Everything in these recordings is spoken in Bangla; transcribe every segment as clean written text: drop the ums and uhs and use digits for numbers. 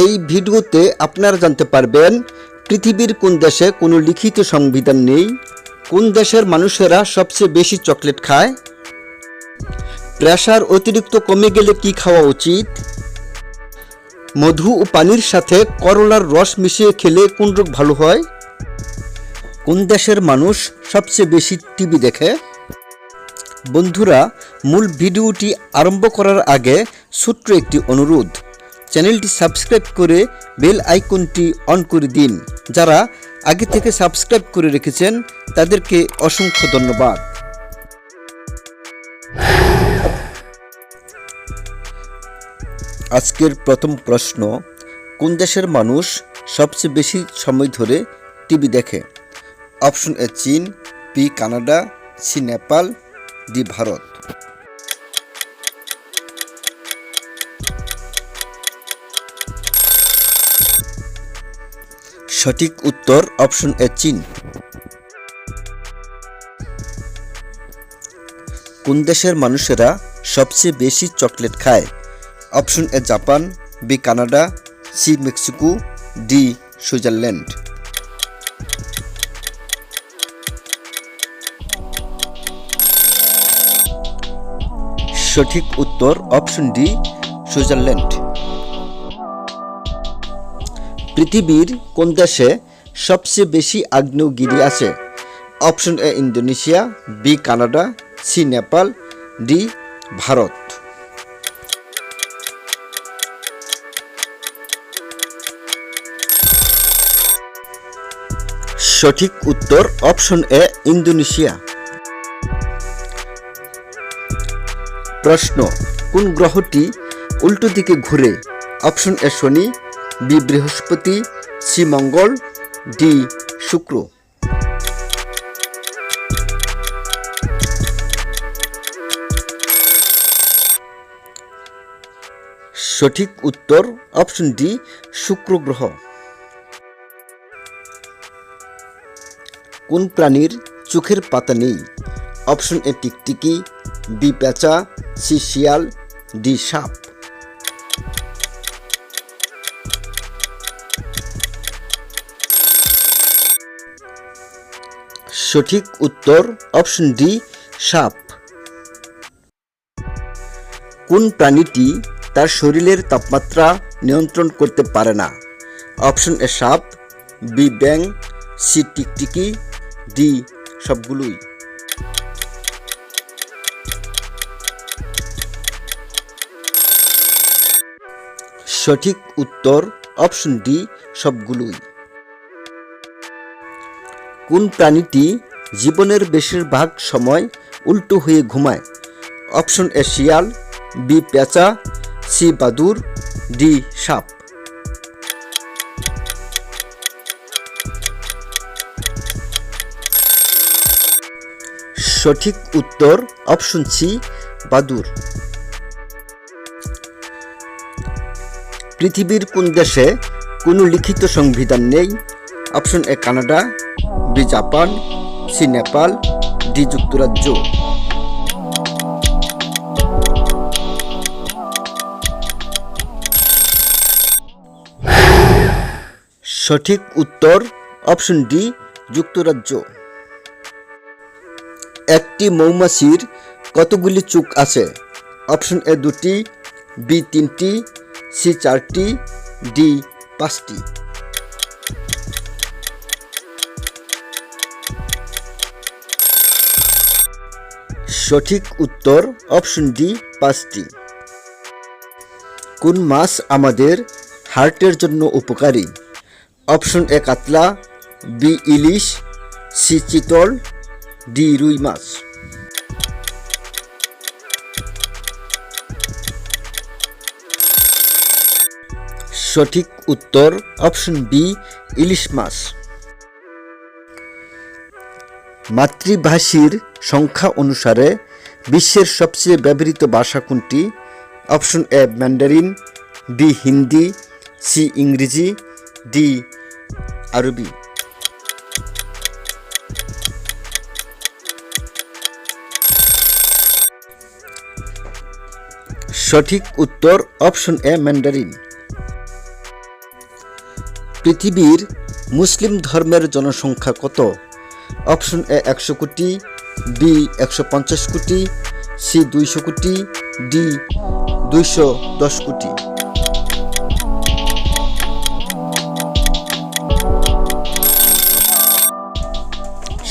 এই ভিডিওতে আপনারা জানতে পারবেন পৃথিবীর কোন দেশে কোনো লিখিত সংবিধান নেই, কোন দেশের মানুষেরা সবচেয়ে বেশি চকলেট খায়, প্রেসার অতিরিক্ত কমে গেলে কি খাওয়া উচিত, মধু ও পানির সাথে করলার রস মিশিয়ে খেলে কোন রোগ ভালো হয়, কোন দেশের মানুষ সবচেয়ে বেশি টিভি দেখে। বন্ধুরা, মূল ভিডিওটি আরম্ভ করার আগে ছোট্ট একটি অনুরোধ, চ্যানেলটি সাবস্ক্রাইব করে বেল আইকনটি অন করে দিন। যারা আগে থেকে সাবস্ক্রাইব করে রেখেছেন তাদেরকে অসংখ্য ধন্যবাদ। আজকের প্রথম প্রশ্ন, কোন দেশের মানুষ সবচেয়ে বেশি সময় ধরে টিভি দেখে? অপশন এ চীন, B Canada, C Nepal, D Bharat. সঠিক উত্তর অপশন এ চীন। কোন দেশের মানুষেরা সবচেয়ে বেশি চকলেট খায়? Option A Japan, B Canada, C Mexico, D Switzerland. সঠিক উত্তর অপশন ডি সুইজারল্যান্ড। পৃথিবীর কোন দেশে সবচেয়ে বেশি আগ্নেয়গিরি আছে? Option A Indonesia, B Canada, C Nepal, D Bharat. সঠিক উত্তর অপশন এ ইন্দোনেশিয়া। প্রশ্ন, কোন গ্রহটি উল্টো দিকে ঘুরে? অপশন এ শনি, বি বৃহস্পতি, সি মঙ্গল, ডি শুক্র। সঠিক উত্তর অপশন ডি শুক্র গ্রহ। কোন প্রাণীর চোখের পাতা নেই? অপশন এ টিকটিকি, বি পেঁচা, সি শিয়াল, ডি সাপ। সঠিক উত্তর অপশন ডি সাপ। কোন প্রাণীটি তার শরীরের তাপমাত্রা নিয়ন্ত্রণ করতে পারে না? অপশন এ সাপ, বি ব্যাঙ, সি টিকটিকি, ডি সবগুলোই। সঠিক উত্তর অপশন ডি সবগুলোই। কোন প্রাণীটি জীবনের বেশিরভাগ সময় উল্টো হয়ে ঘুমায়? অপশন এ শিয়াল, বি পেঁচা, সি বাদুর, ডি সাপ। সঠিক উত্তর অপশন সি বাদুর। পৃথিবীর কোন দেশে কোনো লিখিত সংবিধান নেই? Option A Canada, B Japan, C Nepal, D যুক্তরাজ্য। সঠিক উত্তর অপশন ডি যুক্তরাজ্য। একটি মৌমাছির কতগুলি চোখ আছে? অপশন এ দুটি, বি তিনটি, সি চারটি, ডি পাঁচটি। সঠিক উত্তর অপশন ডি পাঁচটি। কোন মাছ আমাদের হার্টের জন্য উপকারী? অপশন এ কাতলা, বি ইলিশ, সি চিতল, ডি রুই মাছ। সঠিক উত্তর অপশন বি ইলিশ মাছ। মাতৃভাষীর সংখ্যা অনুসারে বিশ্বের সবচেয়ে ব্যবহৃত ভাষা কোনটি? Option A Mandarin, B Hindi, C ইংরেজি, ডি আরবি। সঠিক উত্তর অপশন এ ম্যান্ডারিন। পৃথিবীর মুসলিম ধর্মের জনসংখ্যা কত? অপশন এ 100 কোটি, বি 150 কোটি, সি 200 কোটি, ডি 210 কোটি।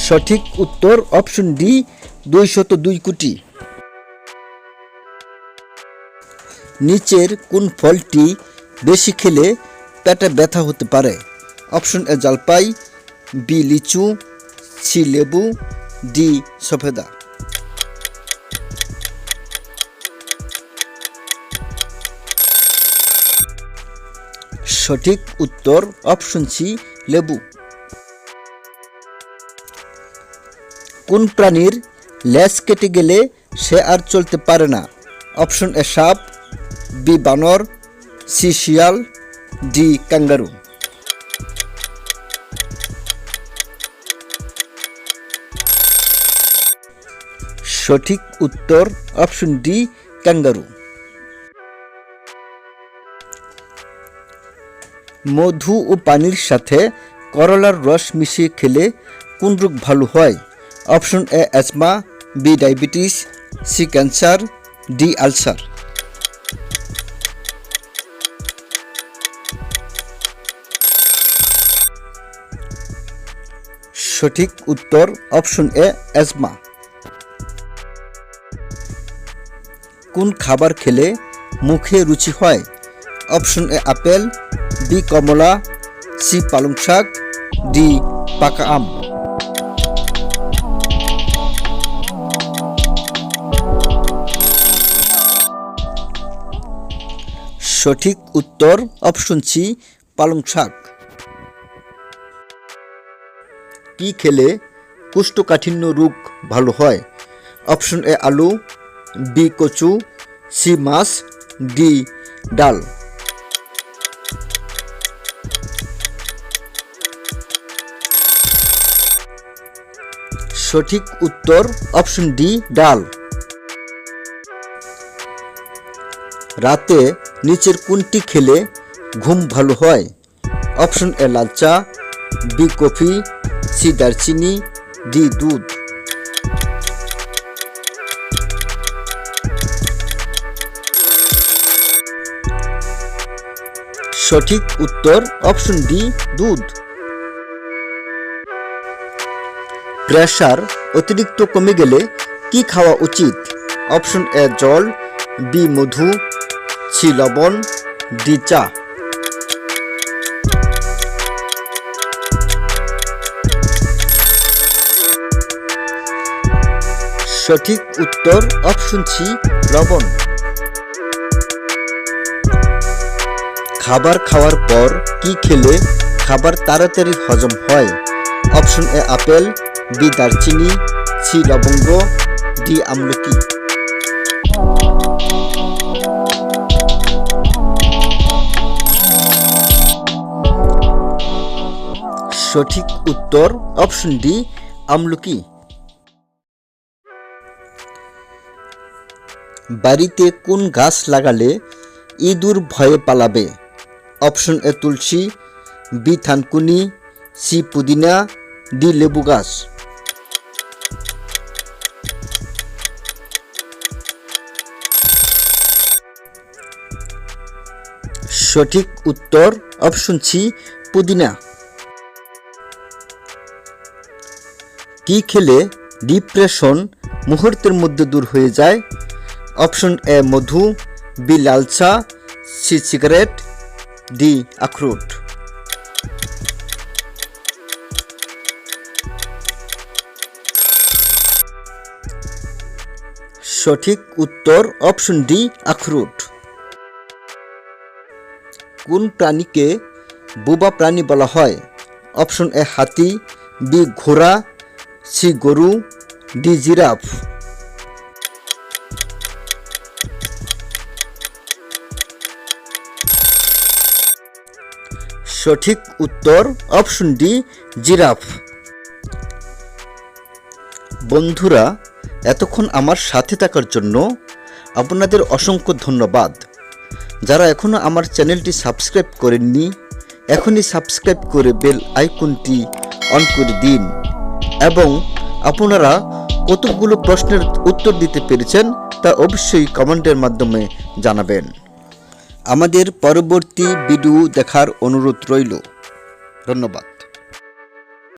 সঠিক উত্তর অপশন ডি 202 কোটি। নিচের কোন ফলটি বেশি খেলে পেটে ব্যথা হতে পারে? অপশন এ জলপাই, বি লিচু, সি লেবু, ডি সফেদা। সঠিক উত্তর অপশন সি লেবু। কোন প্রাণীর লেজ কেটে গেলে সে আর চলতে পারে না? অপশন এ সাপ, বি বানর, সি শিয়াল, ডি ক্যাঙ্গারু। সঠিক উত্তর অপশন ডি ক্যাঙ্গারু। মধু ও পানির সাথে করলার রস মিশিয়ে খেলে কোন রোগ ভালো হয়? Option A asthma, B diabetes, C cancer, D ulcer. সঠিক উত্তর অপশন এ অ্যাজমা। কোন খাবার খেলে মুখে রুচি হয়? অপশন এ আপেল, বি কমলা, সি পালং শাক, ডি পাকা আম। সঠিক উত্তর অপশন সি পালং শাক। কি খেলে কোষ্ঠকাঠিন্য রোগ ভালো হয়? অপশন এ আলু, বি কচু, সি মাছ, ডি ডাল। সঠিক উত্তর অপশন ডি ডাল। রাতে নিচের কোনটি খেলে ঘুম ভালো হয়? অপশন এ লাল চা, বি কফি, সি দারচিনি, ডি দুধ। সঠিক উত্তর অপশন ডি দুধ। প্রেসার অতিরিক্ত কমে গেলে কি খাওয়া উচিত? অপশন এ জল, বি মধু, সি লবণ, ডি চা। সঠিক উত্তর অপশন সি লবণ। খাবার খাওয়ার পর কি খেলে খাবার তাড়াতাড়ি হজম হয়? অপশন এ আপেল, বি দারচিনি, সি লবঙ্গ, ডি আমলকি। সঠিক উত্তর অপশন ডি আমলকি। বাড়িতে কোন গাছ লাগালে ইঁদুর ভয়ে পালাবে? অপশন এ তুলসী, বি থানকুনি, সি পুদিনা, ডি লেবু গাছ। সঠিক উত্তর অপশন সি পুদিনা। কি খেলে ডিপ্রেশন মুহূর্তের মধ্যে দূর হয়ে যায়? অপশন এ মধু, বি লাল চা, সি সিগারেট, ডি আখরোট। সঠিক উত্তর অপশন ডি আখরোট। কোন প্রাণীকে বোবা প্রাণী বলা হয়? অপশন এ হাতি, বি ঘোড়া, সি গরু, ডি জিরাফ। সঠিক উত্তর অপশন ডি জিরাফ। বন্ধুরা, এতক্ষণ আমার সাথে থাকার জন্য আপনাদের অসংখ্য ধন্যবাদ। যারা এখনও আমার চ্যানেলটি সাবস্ক্রাইব করেননি এখনই সাবস্ক্রাইব করে বেল আইকনটি অন করে দিন এবং আপনারা কতগুলো প্রশ্নের উত্তর দিতে পেরেছেন তা অবশ্যই কমেন্টের মাধ্যমে জানাবেন। আমাদের পরবর্তী ভিডিও দেখার অনুরোধ রইল। ধন্যবাদ।